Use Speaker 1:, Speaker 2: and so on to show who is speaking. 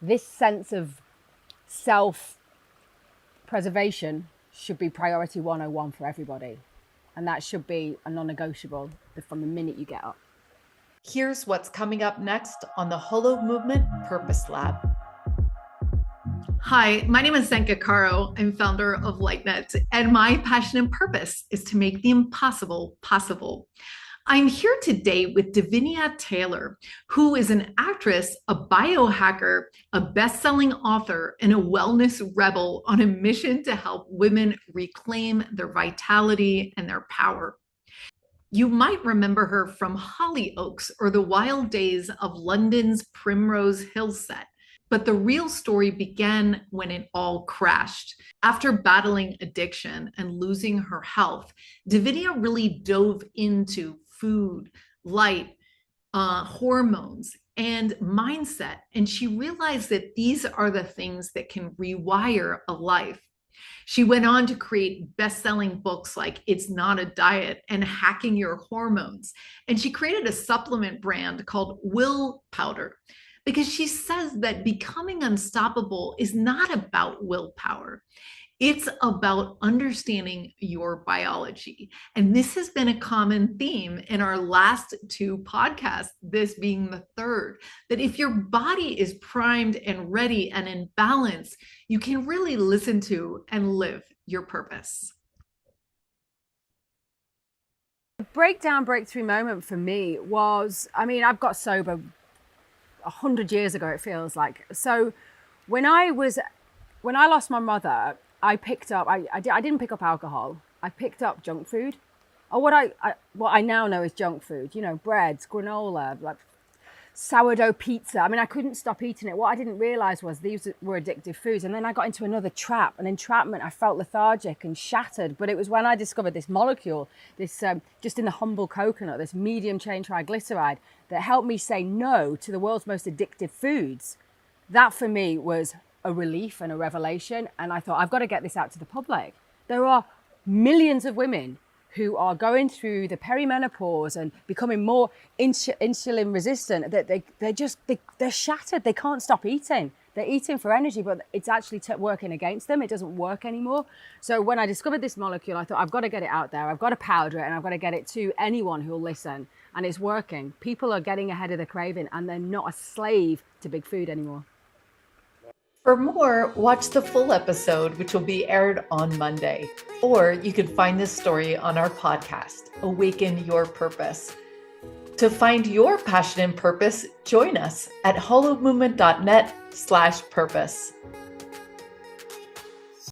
Speaker 1: this sense of self-preservation should be priority 101 for everybody. And that should be a non-negotiable from the minute you get up.
Speaker 2: Here's what's coming up next on the Holo Movement Purpose Lab.
Speaker 3: Hi, my name is Zenka. I'm founder of LightNet, and my passion and purpose is to make the impossible possible. I'm here today with Davinia Taylor, who is an actress, a biohacker, a best-selling author, and a wellness rebel on a mission to help women reclaim their vitality and their power. You might remember her from Hollyoaks or the wild days of London's Primrose Hill set. But the real story began when it all crashed. After battling addiction and losing her health, Davinia really dove into food, light, hormones, and mindset. And she realized that these are the things that can rewire a life. She went on to create best-selling books like It's Not a Diet and Hacking Your Hormones. And she created a supplement brand called Willpower, because she says that becoming unstoppable is not about willpower. It's about understanding your biology. And this has been a common theme in our last two podcasts, this being the third, that if your body is primed and ready and in balance, you can really listen to and live your purpose.
Speaker 1: The breakthrough moment for me was, I've got sober 100 years ago, it feels like. So when I lost my mother, I picked up, I didn't pick up alcohol. I picked up junk food, or what I now know is junk food, breads, granola, like sourdough pizza. I couldn't stop eating it. What I didn't realize was these were addictive foods. And then I got into another trap, an entrapment. I felt lethargic and shattered. But it was when I discovered this molecule, this just in the humble coconut, this medium chain triglyceride, that helped me say no to the world's most addictive foods. That for me was a relief and a revelation. And I thought, I've got to get this out to the public. There are millions of women who are going through the perimenopause and becoming more insulin resistant, that they're shattered. They can't stop eating. They're eating for energy, but it's actually working against them. It doesn't work anymore. So when I discovered this molecule, I thought, I've got to get it out there. I've got to powder it, and I've got to get it to anyone who will listen. And it's working. People are getting ahead of the craving, and they're not a slave to big food anymore.
Speaker 2: For more, watch the full episode, which will be aired on Monday. Or you can find this story on our podcast, Awaken Your Purpose. To find your passion and purpose, join us at holomovement.net/purpose.